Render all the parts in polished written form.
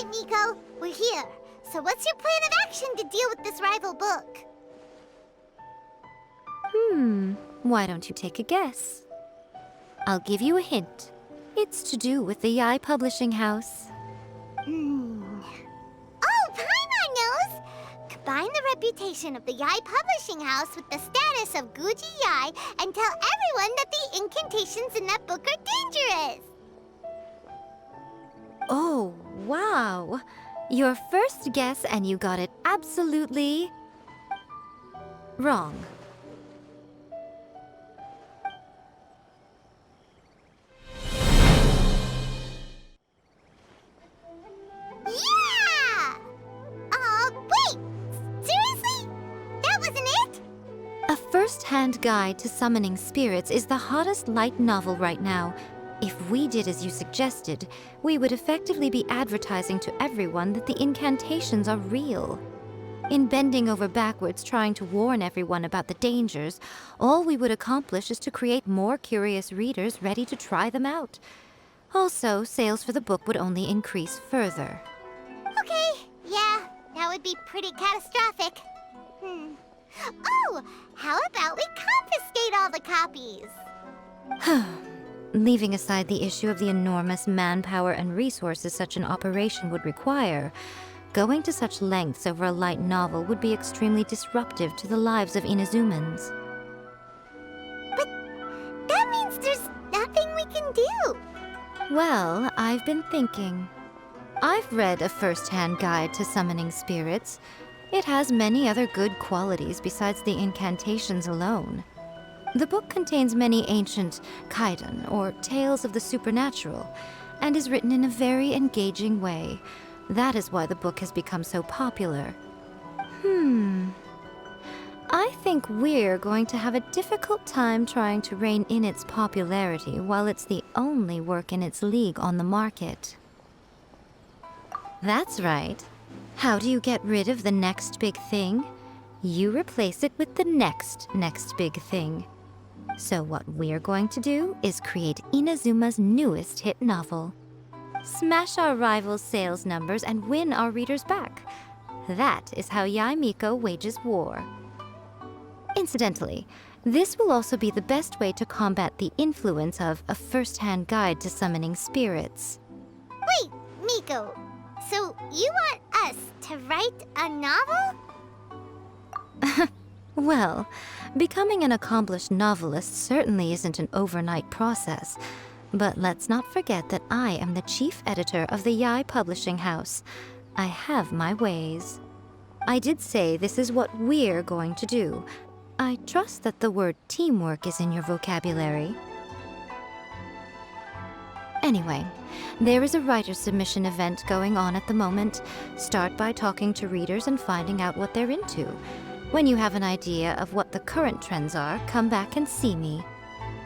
it, Nico. We're here. So what's your plan of action to deal with this rival book? Why don't you take a guess? I'll give you a hint. It's to do with the Yae Publishing House. Oh, Paimon knows! Combine the reputation of the Yae Publishing House with the status of Guji Yae and tell everyone that the incantations in that book are dangerous! Oh, wow. Your first guess and you got it absolutely wrong. Yeah! Wait! Seriously? That wasn't it? A first-hand guide to summoning spirits is the hottest light novel right now. If we did as you suggested, we would effectively be advertising to everyone that the incantations are real. In bending over backwards trying to warn everyone about the dangers, all we would accomplish is to create more curious readers ready to try them out. Also, sales for the book would only increase further. Okay, yeah, that would be pretty catastrophic. Oh, how about we confiscate all the copies? Leaving aside the issue of the enormous manpower and resources such an operation would require, going to such lengths over a light novel would be extremely disruptive to the lives of Inazumans. But that means there's nothing we can do. Well, I've been thinking. I've read a first-hand guide to summoning spirits. It has many other good qualities besides the incantations alone. The book contains many ancient kaidan, or tales of the supernatural, and is written in a very engaging way. That is why the book has become so popular. I think we're going to have a difficult time trying to rein in its popularity while it's the only work in its league on the market. That's right. How do you get rid of the next big thing? You replace it with the next big thing. So what we're going to do is create Inazuma's newest hit novel. Smash our rivals' sales numbers and win our readers back. That is how Yae Miko wages war. Incidentally, this will also be the best way to combat the influence of a first-hand guide to summoning spirits. Wait, Miko, so you want us to write a novel? Well, becoming an accomplished novelist certainly isn't an overnight process. But let's not forget that I am the chief editor of the Yae Publishing House. I have my ways. I did say this is what we're going to do. I trust that the word teamwork is in your vocabulary. Anyway, there is a writer's submission event going on at the moment. Start by talking to readers and finding out what they're into. When you have an idea of what the current trends are, come back and see me.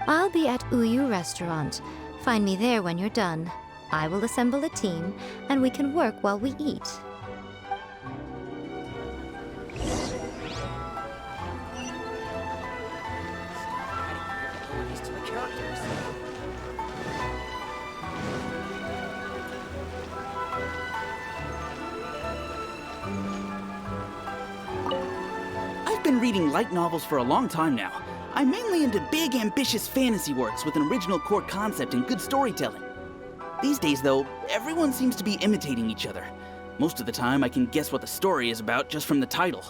I'll be at Uyuu Restaurant. Find me there when you're done. I will assemble a team, and we can work while we eat. I've been reading light novels for a long time now. I'm mainly into big, ambitious fantasy works with an original core concept and good storytelling. These days, though, everyone seems to be imitating each other. Most of the time, I can guess what the story is about just from the title.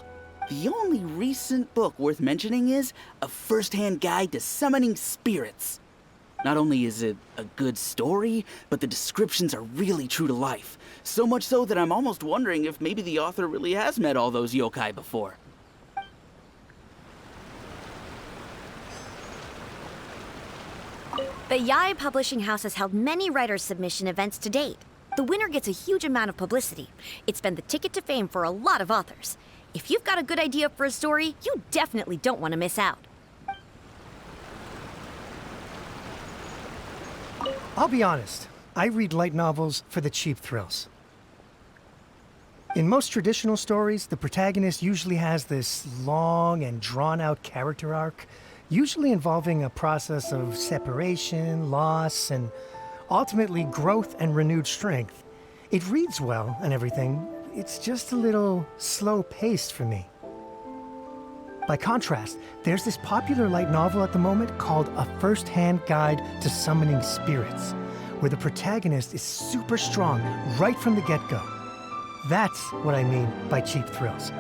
The only recent book worth mentioning is A First-Hand Guide to Summoning Spirits. Not only is it a good story, but the descriptions are really true to life. So much so that I'm almost wondering if maybe the author really has met all those yokai before. The Yae Publishing House has held many writers' submission events to date. The winner gets a huge amount of publicity. It's been the ticket to fame for a lot of authors. If you've got a good idea for a story, you definitely don't want to miss out. I'll be honest, I read light novels for the cheap thrills. In most traditional stories, the protagonist usually has this long and drawn-out character arc, usually involving a process of separation, loss, and ultimately growth and renewed strength. It reads well and everything. It's just a little slow-paced for me. By contrast, there's this popular light novel at the moment called A First-Hand Guide to Summoning Spirits, where the protagonist is super strong right from the get-go. That's what I mean by cheap thrills.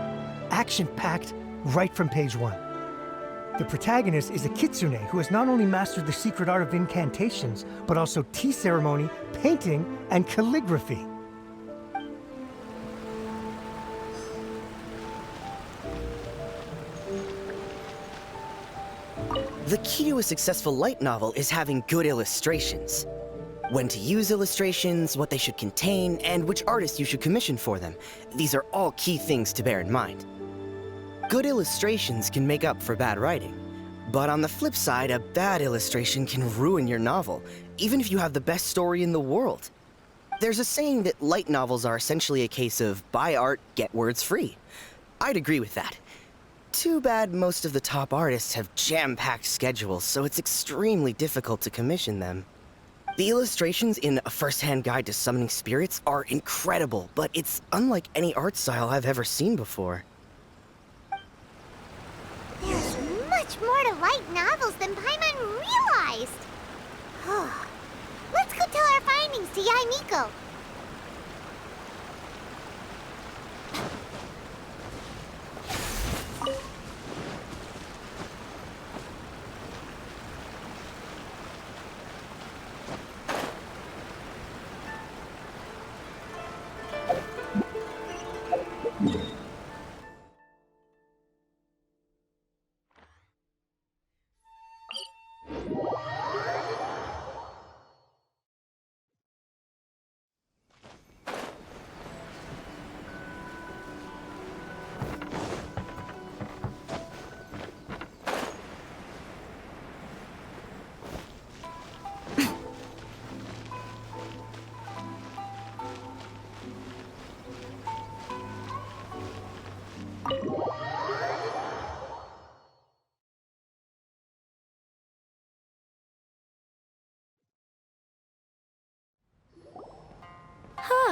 Action-packed right from page 1. The protagonist is a kitsune who has not only mastered the secret art of incantations, but also tea ceremony, painting, and calligraphy. The key to a successful light novel is having good illustrations. When to use illustrations, what they should contain, and which artist you should commission for them. These are all key things to bear in mind. Good illustrations can make up for bad writing. But on the flip side, a bad illustration can ruin your novel, even if you have the best story in the world. There's a saying that light novels are essentially a case of buy art, get words free. I'd agree with that. Too bad most of the top artists have jam-packed schedules, so it's extremely difficult to commission them. The illustrations in A First-Hand Guide to Summoning Spirits are incredible, but it's unlike any art style I've ever seen before. There's much more to light novels than Paimon realized. Let's go tell our findings to Yae Miko.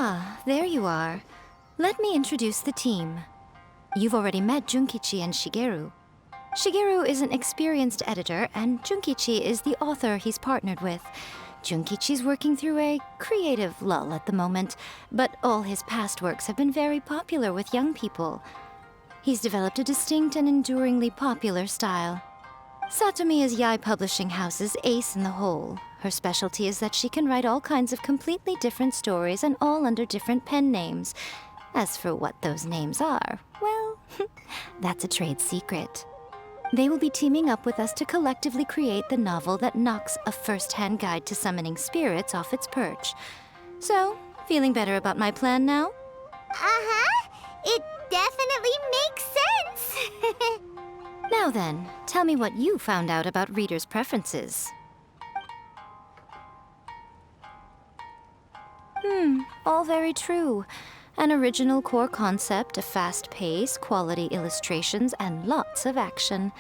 Ah, there you are. Let me introduce the team. You've already met Junkichi and Shigeru. Shigeru is an experienced editor, and Junkichi is the author he's partnered with. Junkichi's working through a creative lull at the moment, but all his past works have been very popular with young people. He's developed a distinct and enduringly popular style. Satomi is Yae Publishing House's ace in the hole. Her specialty is that she can write all kinds of completely different stories and all under different pen names. As for what those names are, well, that's a trade secret. They will be teaming up with us to collectively create the novel that knocks A First-Hand Guide to Summoning Spirits off its perch. So, feeling better about my plan now? Uh-huh. It definitely makes sense. Now then, tell me what you found out about readers' preferences. All very true. An original core concept, a fast pace, quality illustrations, and lots of action.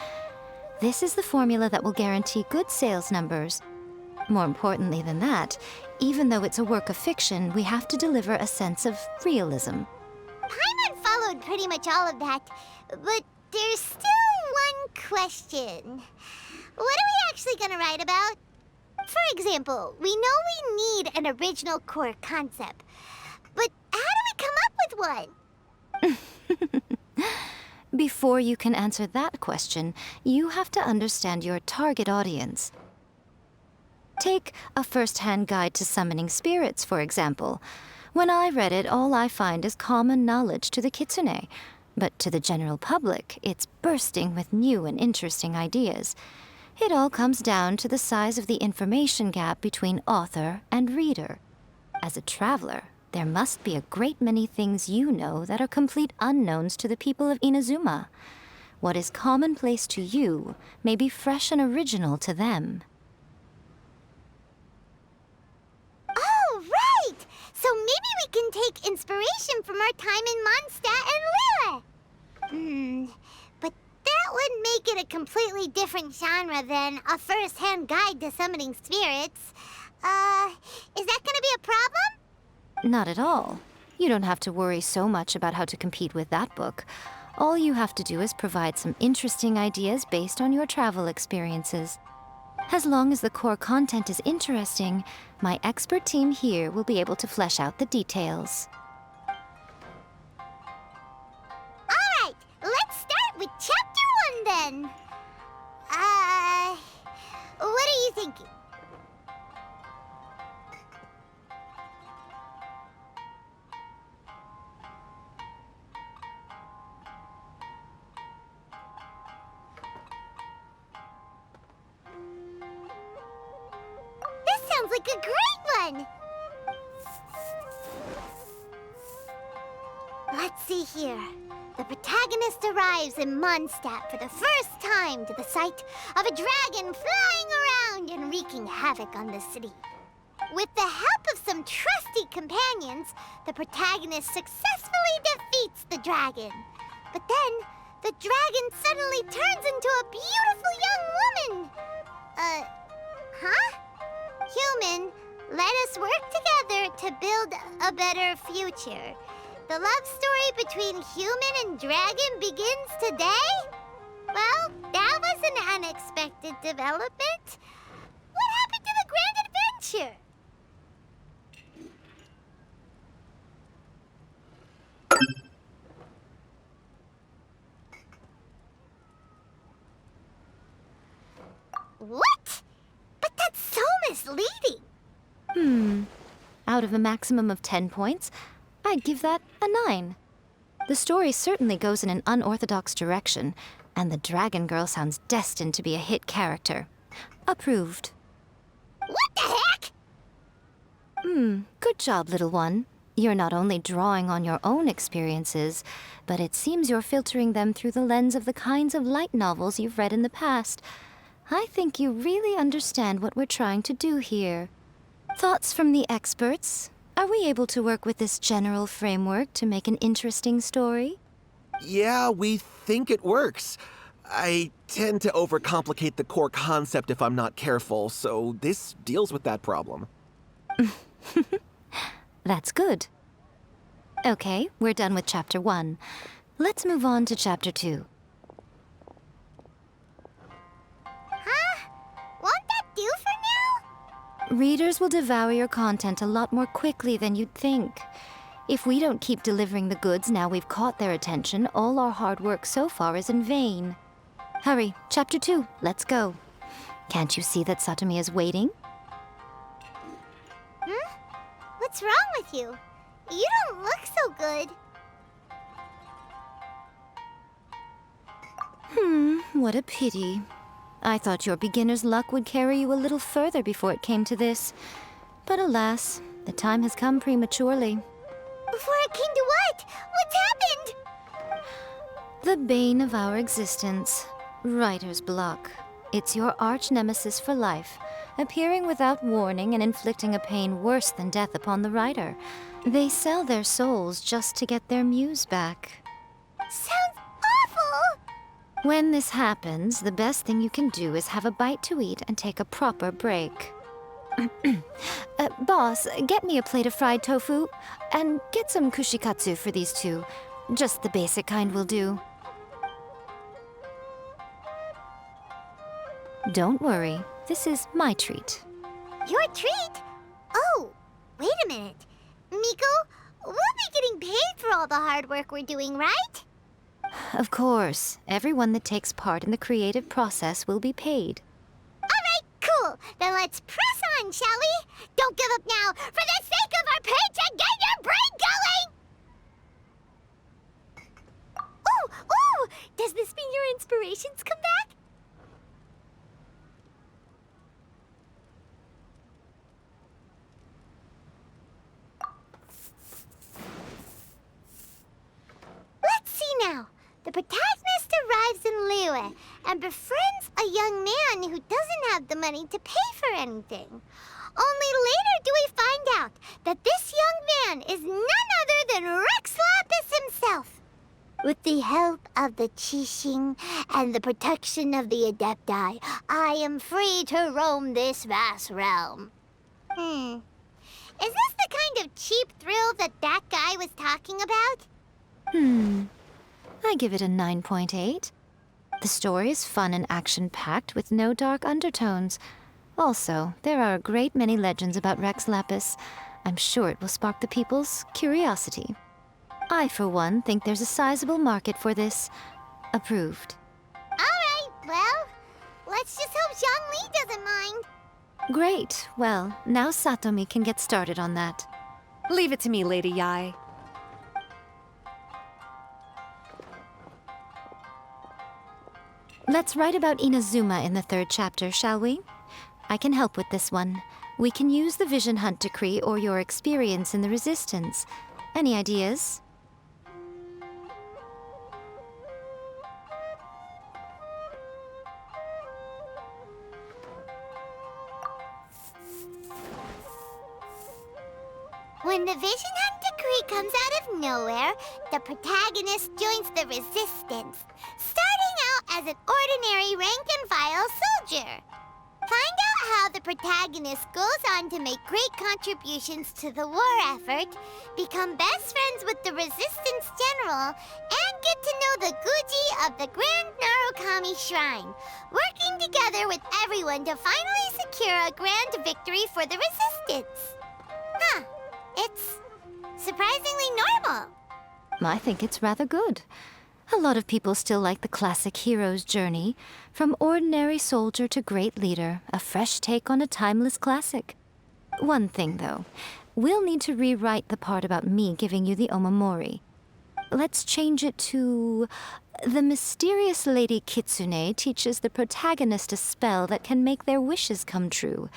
This is the formula that will guarantee good sales numbers. More importantly than that, even though it's a work of fiction, we have to deliver a sense of realism. Paimon followed pretty much all of that, but there's still one question. What are we actually gonna write about? For example, we know we need an original core concept, but how do we come up with one? Before you can answer that question, you have to understand your target audience. Take A First-Hand Guide to Summoning Spirits, for example. When I read it, all I find is common knowledge to the kitsune. But to the general public, it's bursting with new and interesting ideas. It all comes down to the size of the information gap between author and reader. As a traveler, there must be a great many things you know that are complete unknowns to the people of Inazuma. What is commonplace to you may be fresh and original to them. Oh, right! So maybe we can take inspiration from our time in Mondstadt and Liyue. But that would make it a completely different genre than A First-Hand Guide to Summoning Spirits. Is that gonna be a problem? Not at all. You don't have to worry so much about how to compete with that book. All you have to do is provide some interesting ideas based on your travel experiences. As long as the core content is interesting, my expert team here will be able to flesh out the details. Alright, let's start with Chapter 1 then. What are you thinking? This sounds like a great one! Let's see here. The protagonist arrives in Mondstadt for the first time to the sight of a dragon flying around and wreaking havoc on the city. With the help of some trusty companions, the protagonist successfully defeats the dragon. But then, the dragon suddenly turns into a beautiful young woman. Human, let us work together to build a better future. The love story between human and dragon begins today? Well, that was an unexpected development. What happened to the grand adventure? What? But that's so misleading. Out of a maximum of 10 points, I'd give that a 9. The story certainly goes in an unorthodox direction, and the Dragon Girl sounds destined to be a hit character. Approved. What the heck? Good job, little one. You're not only drawing on your own experiences, but it seems you're filtering them through the lens of the kinds of light novels you've read in the past. I think you really understand what we're trying to do here. Thoughts from the experts? Are we able to work with this general framework to make an interesting story? Yeah, we think it works. I tend to overcomplicate the core concept if I'm not careful, so this deals with that problem. That's good. Okay, we're done with Chapter 1. Let's move on to Chapter 2. Won't that do for now? Readers will devour your content a lot more quickly than you'd think. If we don't keep delivering the goods now we've caught their attention, all our hard work so far is in vain. Hurry, Chapter 2, let's go. Can't you see that Satomi is waiting? What's wrong with you? You don't look so good. What a pity. I thought your beginner's luck would carry you a little further before it came to this. But alas, the time has come prematurely. Before it came to what? What's happened? The bane of our existence, writer's block. It's your arch nemesis for life, appearing without warning and inflicting a pain worse than death upon the writer. They sell their souls just to get their muse back. Sounds awful! When this happens, the best thing you can do is have a bite to eat and take a proper break. Boss, get me a plate of fried tofu, and get some kushikatsu for these two. Just the basic kind will do. Don't worry, this is my treat. Your treat? Oh, wait a minute. Miko, we'll be getting paid for all the hard work we're doing, right? Of course, everyone that takes part in the creative process will be paid. Alright, cool. Then let's press on, shall we? Don't give up now. For the sake of our paycheck, get your brain going! Ooh! Does this mean your inspirations come back? Let's see now. The protagonist arrives in Liyue and befriends a young man who doesn't have the money to pay for anything. Only later do we find out that this young man is none other than Rex Lapis himself. With the help of the Qixing and the protection of the Adepti, I am free to roam this vast realm. Is this the kind of cheap thrill was talking about? I give it a 9.8. The story is fun and action-packed with no dark undertones. Also, there are a great many legends about Rex Lapis. I'm sure it will spark the people's curiosity. I, for one, think there's a sizable market for this. Approved. Alright, well, let's just hope Zhongli doesn't mind. Great. Well, now Satomi can get started on that. Leave it to me, Lady Yae. Let's write about Inazuma in the 3rd chapter, shall we? I can help with this one. We can use the Vision Hunt decree or your experience in the Resistance. Any ideas? When the Vision Hunt decree comes out of nowhere, the protagonist joins the Resistance, starting out as an ordinary rank-and-file soldier. Find out how the protagonist goes on to make great contributions to the war effort, become best friends with the Resistance General, and get to know the Guji of the Grand Narukami Shrine, working together with everyone to finally secure a grand victory for the Resistance. Huh. It's surprisingly normal. I think it's rather good. A lot of people still like the classic hero's journey, from ordinary soldier to great leader, a fresh take on a timeless classic. One thing, though, we'll need to rewrite the part about me giving you the omamori. Let's change it to... The mysterious Lady Kitsune teaches the protagonist a spell that can make their wishes come true.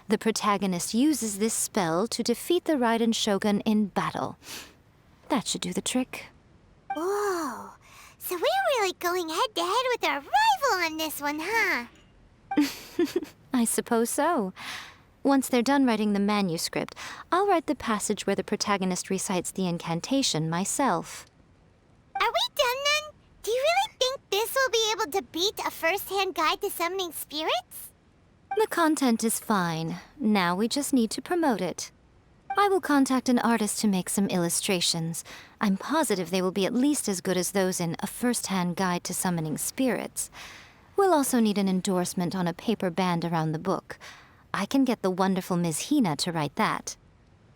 The protagonist uses this spell to defeat the Raiden Shogun in battle. That should do the trick. Whoa. So we're really going head-to-head with our rival on this one, huh? I suppose so. Once they're done writing the manuscript, I'll write the passage where the protagonist recites the incantation myself. Are we done then? Do you really think this will be able to beat a first-hand guide to summoning spirits? The content is fine. Now we just need to promote it. I will contact an artist to make some illustrations. I'm positive they will be at least as good as those in A First-Hand Guide to Summoning Spirits. We'll also need an endorsement on a paper band around the book. I can get the wonderful Ms. Hina to write that.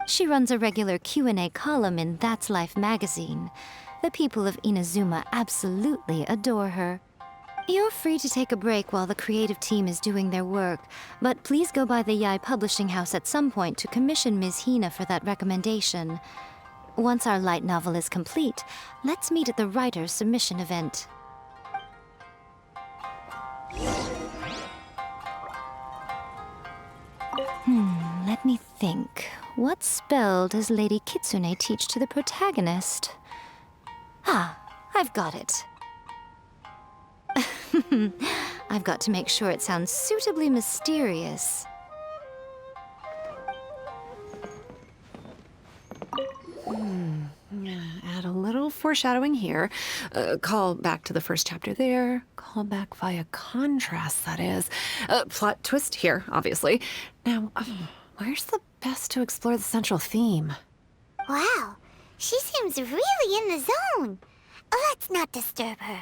She runs a regular Q&A column in That's Life magazine. The people of Inazuma absolutely adore her. You're free to take a break while the creative team is doing their work, but please go by the Yae Publishing House at some point to commission Ms. Hina for that recommendation. Once our light novel is complete, let's meet at the writer's submission event. Let me think. What spell does Lady Kitsune teach to the protagonist? Ah, I've got it. I've got to make sure it sounds suitably mysterious. Add a little foreshadowing here. Call back to the first chapter there. Call back via contrast, that is. Plot twist here, obviously. Now, where's the best to explore the central theme? Wow, she seems really in the zone. Let's not disturb her.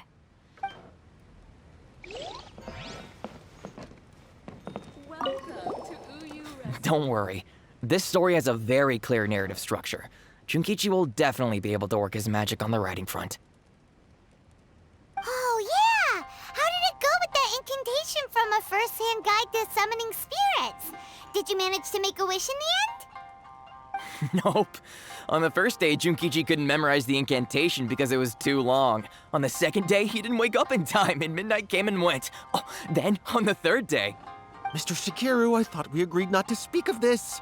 Don't worry. This story has a very clear narrative structure. Junkichi will definitely be able to work his magic on the writing front. Oh, yeah! How did it go with that incantation from A First-Hand Guide to Summoning Spirits? Did you manage to make a wish in the end? Nope. On the first day, Junkichi couldn't memorize the incantation because it was too long. On the second day, he didn't wake up in time and midnight came and went. Oh, then, on the third day... Mr. Shikiru, I thought we agreed not to speak of this.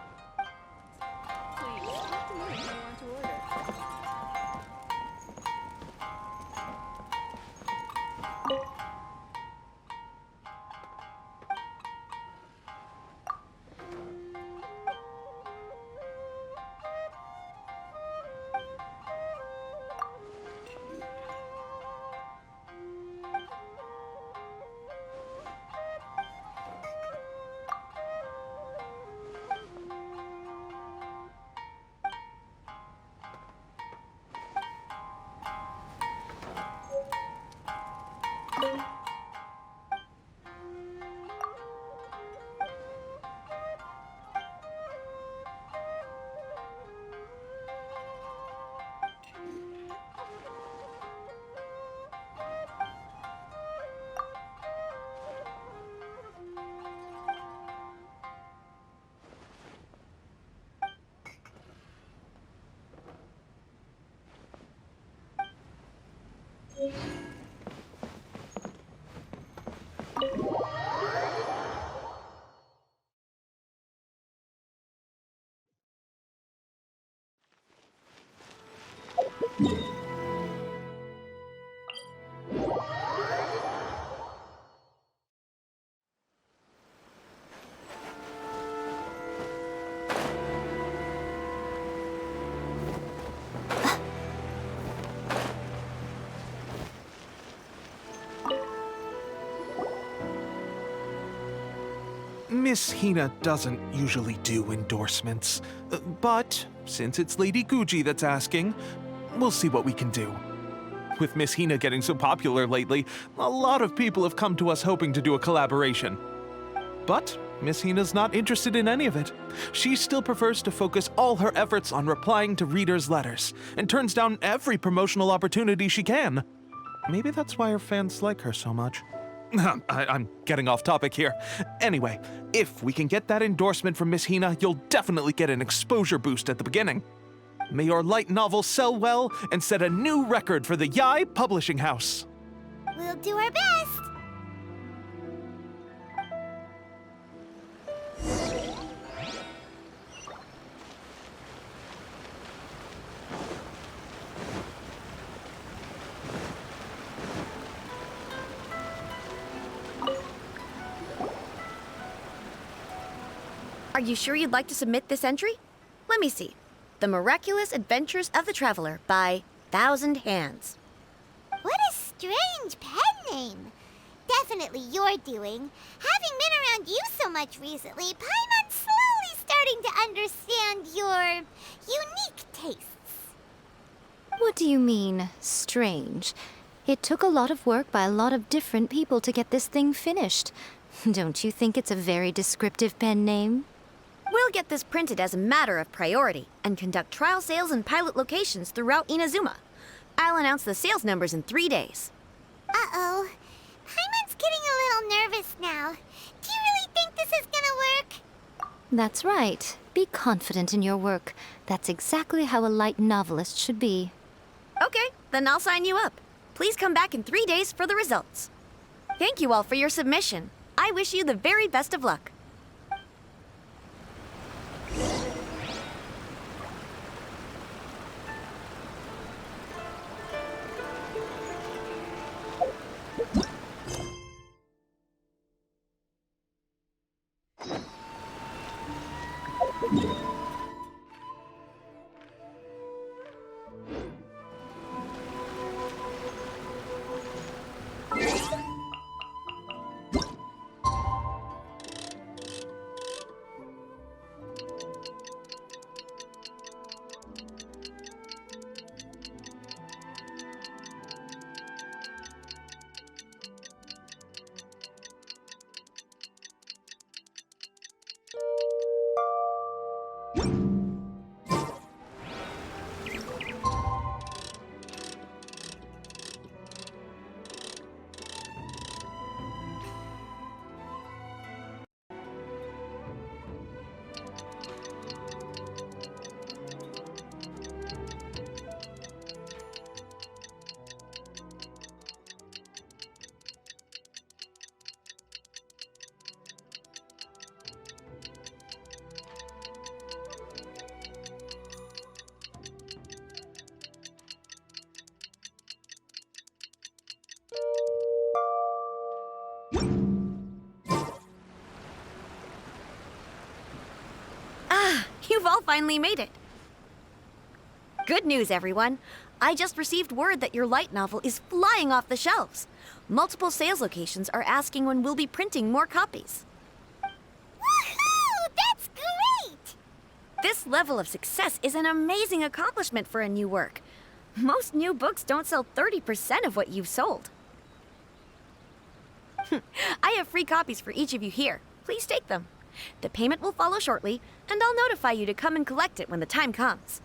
Miss Hina doesn't usually do endorsements, but since it's Lady Guji that's asking, we'll see what we can do. With Miss Hina getting so popular lately, a lot of people have come to us hoping to do a collaboration. But Miss Hina's not interested in any of it. She still prefers to focus all her efforts on replying to readers' letters, and turns down every promotional opportunity she can. Maybe that's why her fans like her so much. I'm getting off topic here. Anyway, if we can get that endorsement from Miss Hina, you'll definitely get an exposure boost at the beginning. May your light novel sell well and set a new record for the Yae Publishing House. We'll do our best. Are you sure you'd like to submit this entry? Let me see. The Miraculous Adventures of the Traveler by Thousand Hands. What a strange pen name. Definitely your doing. Having been around you so much recently, Paimon's slowly starting to understand your unique tastes. What do you mean, strange? It took a lot of work by a lot of different people to get this thing finished. Don't you think it's a very descriptive pen name? We'll get this printed as a matter of priority and conduct trial sales in pilot locations throughout Inazuma. I'll announce the sales numbers in 3 days. Uh-oh. Paimon's getting a little nervous now. Do you really think this is gonna work? That's right. Be confident in your work. That's exactly how a light novelist should be. Okay, then I'll sign you up. Please come back in 3 days for the results. Thank you all for your submission. I wish you the very best of luck. You've all finally made it. Good news, everyone. I just received word that your light novel is flying off the shelves. Multiple sales locations are asking when we'll be printing more copies. Woohoo! That's great! This level of success is an amazing accomplishment for a new work. Most new books don't sell 30% of what you've sold. I have free copies for each of you here. Please take them. The payment will follow shortly, and I'll notify you to come and collect it when the time comes.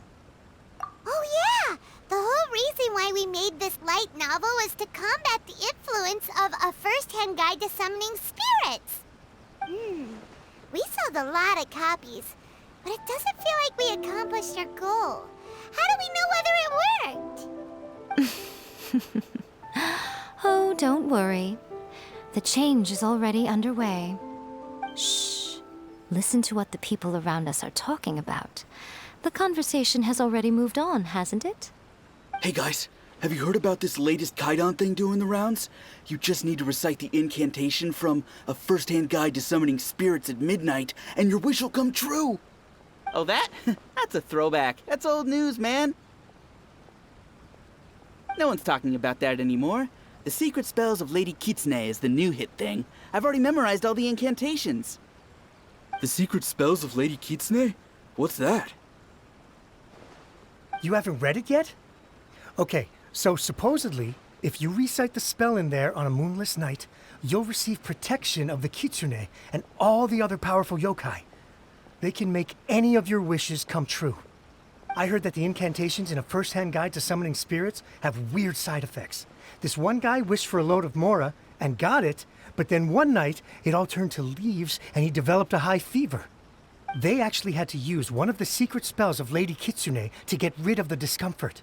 Oh yeah! The whole reason why we made this light novel was to combat the influence of a first-hand guide to summoning spirits. We sold a lot of copies, but it doesn't feel like we accomplished our goal. How do we know whether it worked? Oh, don't worry. The change is already underway. Shh. Listen to what the people around us are talking about. The conversation has already moved on, hasn't it? Hey guys, have you heard about this latest Kaidan thing doing the rounds? You just need to recite the incantation from A First-Hand Guide to Summoning Spirits at Midnight, and your wish will come true! Oh, that? That's a throwback. That's old news, man. No one's talking about that anymore. The Secret Spells of Lady Kitsune is the new hit thing. I've already memorized all the incantations. The Secret Spells of Lady Kitsune? What's that? You haven't read it yet? Okay, so supposedly, if you recite the spell in there on a moonless night, you'll receive protection of the Kitsune and all the other powerful yokai. They can make any of your wishes come true. I heard that the incantations in A First-Hand Guide to Summoning Spirits have weird side effects. This one guy wished for a load of mora and got it, but then one night it all turned to leaves and he developed a high fever. They actually had to use one of the secret spells of Lady Kitsune to get rid of the discomfort.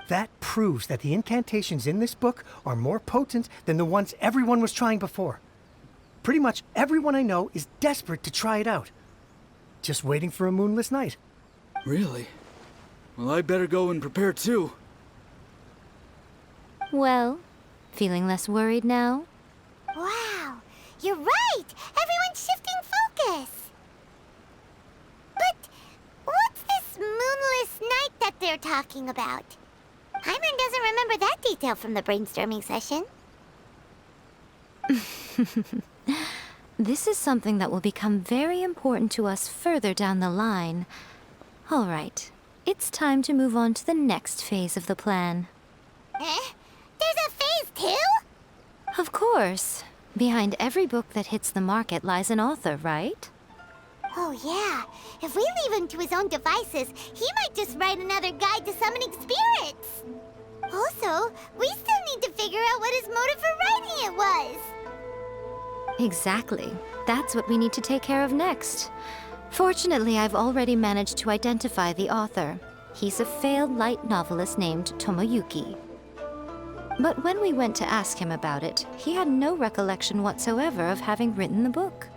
That proves that the incantations in this book are more potent than the ones everyone was trying before. Pretty much everyone I know is desperate to try it out. Just waiting for a moonless night. Really? Well, I better go and prepare too. Well, feeling less worried now? Wow, you're right! Everyone's shifting focus! But what's this moonless night that they're talking about? Hyman doesn't remember that detail from the brainstorming session. This is something that will become very important to us further down the line. All right, it's time to move on to the next phase of the plan. Eh? There's a phase 2? Of course. Behind every book that hits the market lies an author, right? Oh yeah, if we leave him to his own devices, he might just write another guide to summoning spirits. Also, we still need to figure out what his motive for writing it was. Exactly. That's what we need to take care of next. Fortunately, I've already managed to identify the author. He's a failed light novelist named Tomoyuki. But when we went to ask him about it, he had no recollection whatsoever of having written the book.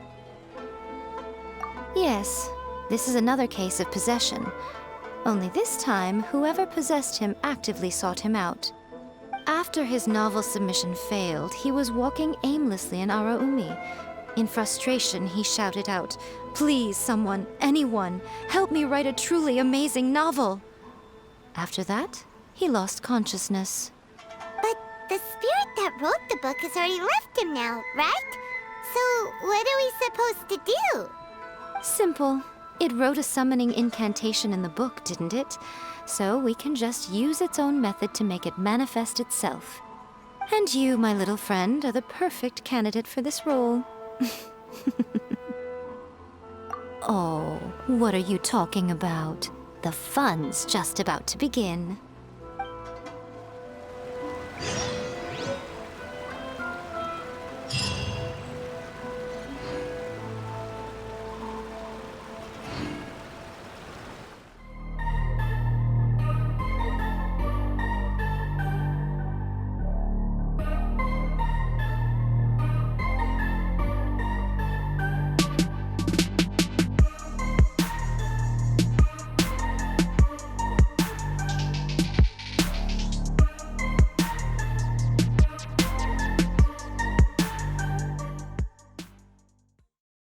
Yes, this is another case of possession. Only this time, whoever possessed him actively sought him out. After his novel submission failed, he was walking aimlessly in Araumi. In frustration, he shouted out, "Please, someone, anyone, help me write a truly amazing novel!" After that, he lost consciousness. But the spirit that wrote the book has already left him now, right? So what are we supposed to do? Simple. It wrote a summoning incantation in the book, didn't it? So we can just use its own method to make it manifest itself. And you, my little friend, are the perfect candidate for this role. Oh, what are you talking about? The fun's just about to begin.